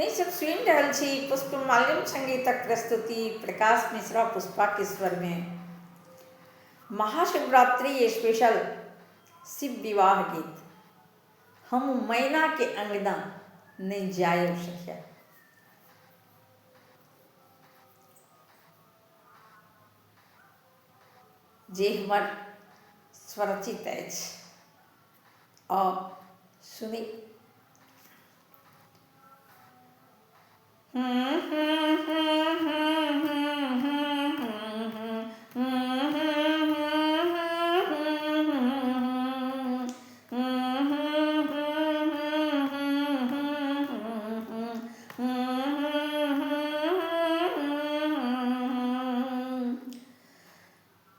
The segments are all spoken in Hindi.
सब सुन रहल छी पुष्प माल्यम संगीतक प्रस्तुति प्रकाश मिश्रा पुष्पा के स्वर में महाशिवरात्रि स्पेशल शिव विवाह गीत। हम मैना के अंगना नहीं जायब सखिया। जे हमर स्वरचित अछि आ सुनी।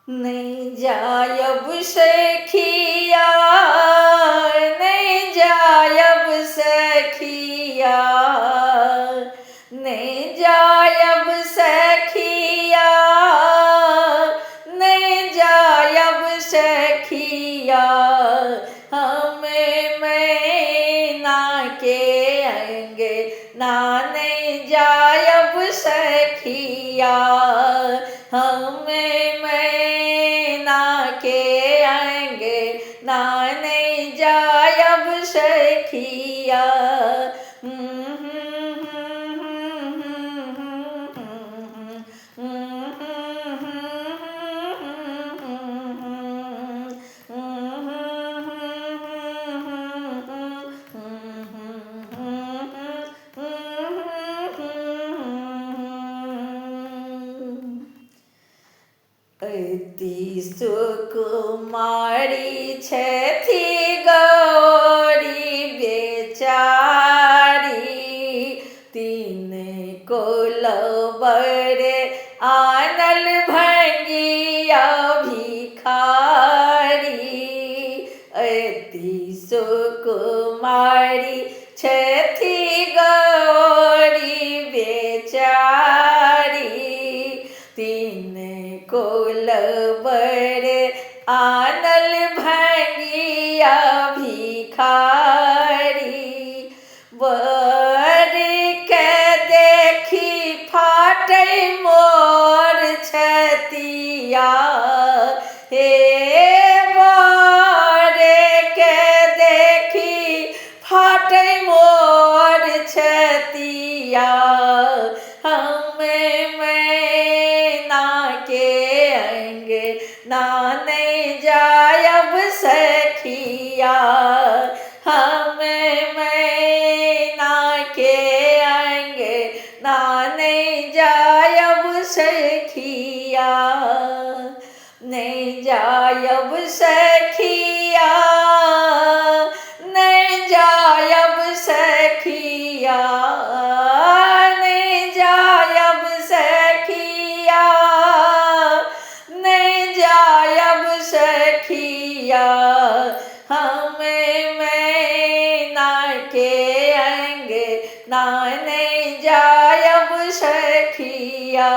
नहीं जायब सखिया, नहीं जायब सखिया, नहीं जायब सखिया, नहीं जायब सखिया। हमें मैना के अंगना नहीं जायब सखिया। हमें के अंगना नहीं जायब सखिया। अति सुकुमारी छथि गौरी बेचारी, तीन कोलबर आनल भंगिया भिखारी। अति सुकुमारी छथि गौरी बेचारी, तीन कोलबर आनल भंगिया भिखारी। वर के देखी फाटे मोर छतिया, हे वर के देखी फाटे मोर छतिया। हमें मैना के अंगना नहीं जायब सखिया। हमें मैना के अंगना नहीं जायब सखिया। नहीं जायब सखिया, नहीं जायब सखिया, नहीं जायब सखिया, नहीं जायब सखिया। हमें मैना के अंगना नहीं जायब सखिया।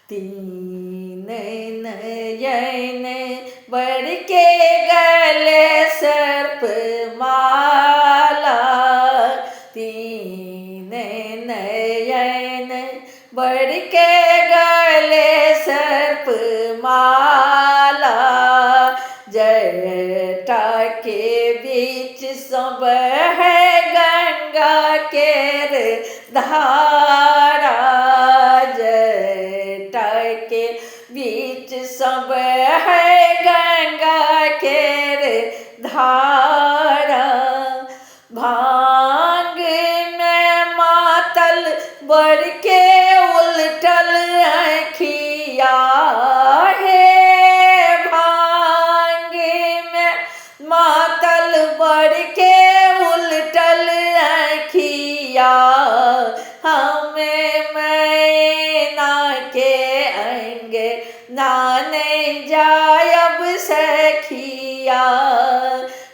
तीन नयन बढ़ के गले सर्प माला, तीन नयन बढ़ के गले सर्प माला। जटा के बीच सब है गंगा के धारा, जटा के बीच सब है गंगा के धारा। भांग में मातल बढ़ के उलटल अखिया, हे भांग में मातल बढ़ के उलटल अखिया। हमें मैना के अंगना नहीं जायब सखिया।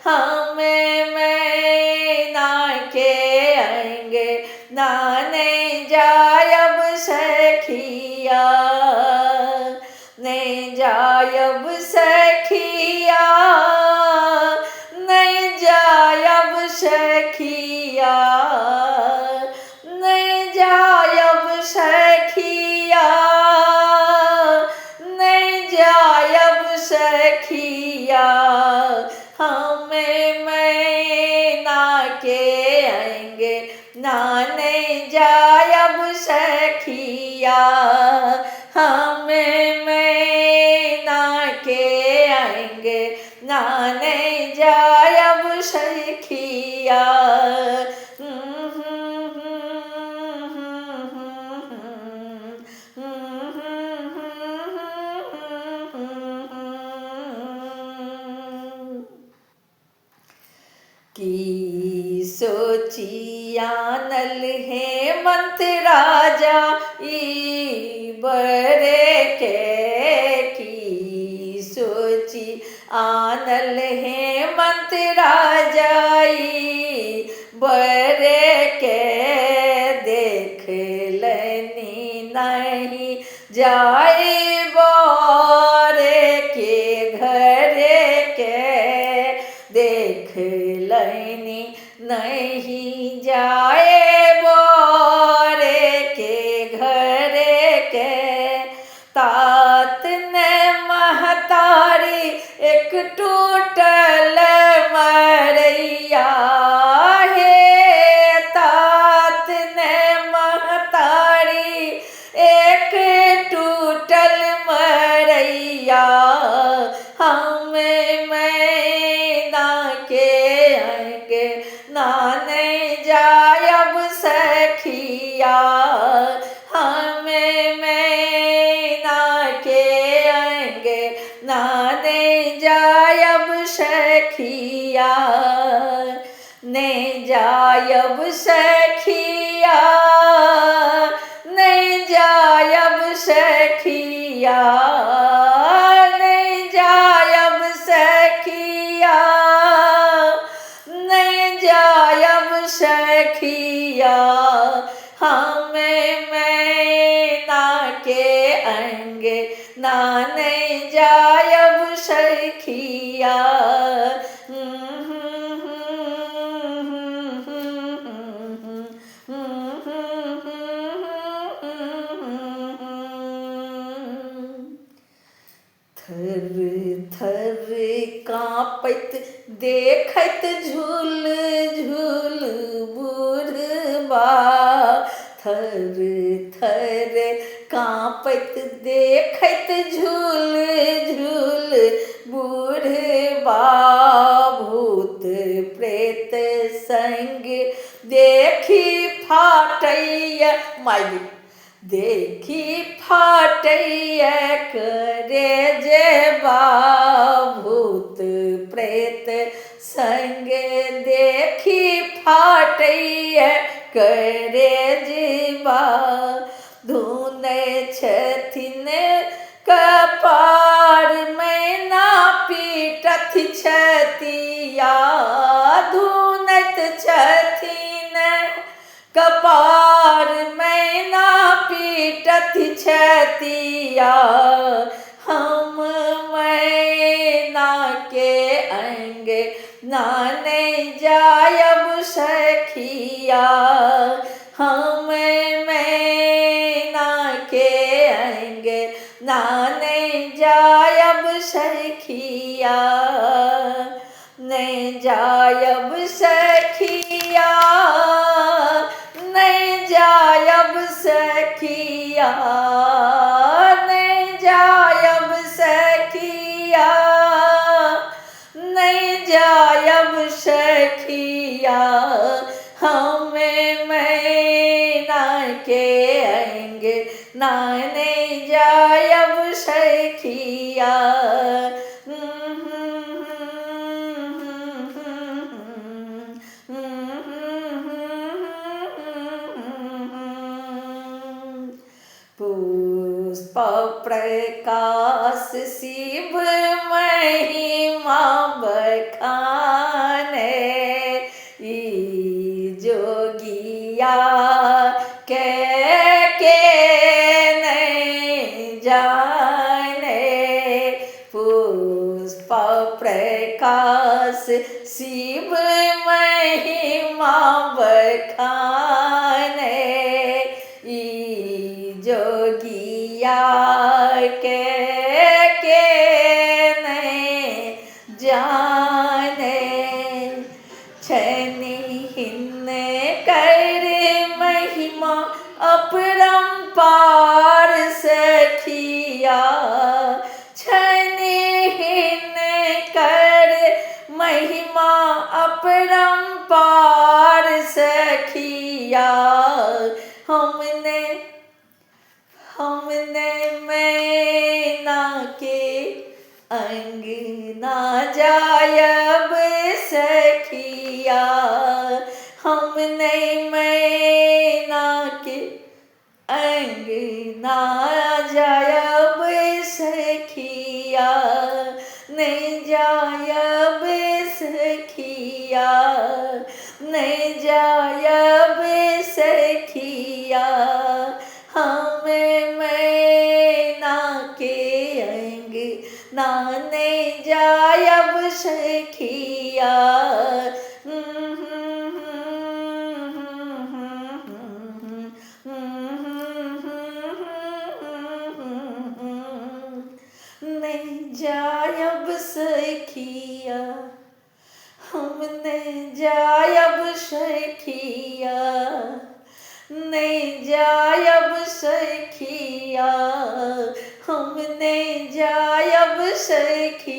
हमें मैना के अंगना नहीं जायब सखिया। जायब सखिया, नहीं जायब सखिया, नहीं जायब सखिया, नहीं जायब सखिया, हमें मैना के आएंगे ना नहीं जायब सखिया, हमें मैना के आएंगे ना नहीं जायब सखिया। की सोचिया नल हेमंत राजा ई बरे के, की सोची आनल हेमंत राजा ई बरे के, देख लेनी नहीं जाए बोरे के घरे के, देख लेनी नहीं जाए बोरे के घरे के। तात ने महतारी एक टूटल मरैया है, तात ने महतारी एक टूटल मरैया, हमें मैना के आएंगे ना नहीं जायब सखिया, हमें मैना के आएंगे ना नहीं जायब सखिया, नहीं जायब सखिया, नहीं जायब सखिया, नहीं जायब सखिया, नहीं जायब सखिया, हमें मैना के आएंगे ना नहीं जायब सखिया। थर थर कांपत देखत झूल झूल बुढ़बा, थर थर कांपत देखत झूल झूल बुढ़बा, भूत प्रेत संग देखी फाटैया माई, देखी फाटैया करे जेबा, भूत प्रेत संग देखी फाटैया करे जेबा, धुने छथिन कपार में ना पीटथ छतिया, धुनत छथिन कपार में ना पीटथ छतिया, हम मैना के आएंगे ना नहीं जायब सखिया, हम मैना के आएंगे ना नहीं जायब सखिया, नहीं जायब सखिया, नहीं जायब सखिया, नहीं जायब सखिया, नहीं जायब सखिया, हमें मैना के आएंगे ना नहीं जायब सखिया। पुष्प प्रकाश शिव महिमा बखाने, ई जोगिया के नहीं जाने, प्रकाश शिव महिमा बखाने ई जोगिया के नहीं जाने छनिहिन कर महिमा अपरंपार सखिया छनिहिन कर महिमा अपरंपार सखिया हमने मैना के अंगना जायब सखिया हमने मैना के अंगना जायब सखिया नहीं जायब सखिया नहीं जायब सखिया हमें मैना के अंगना नहीं जायब सखिया नहीं जायब सखिया हमने जायब सखिया नहीं जायब सखिया हमने जायब सखिया।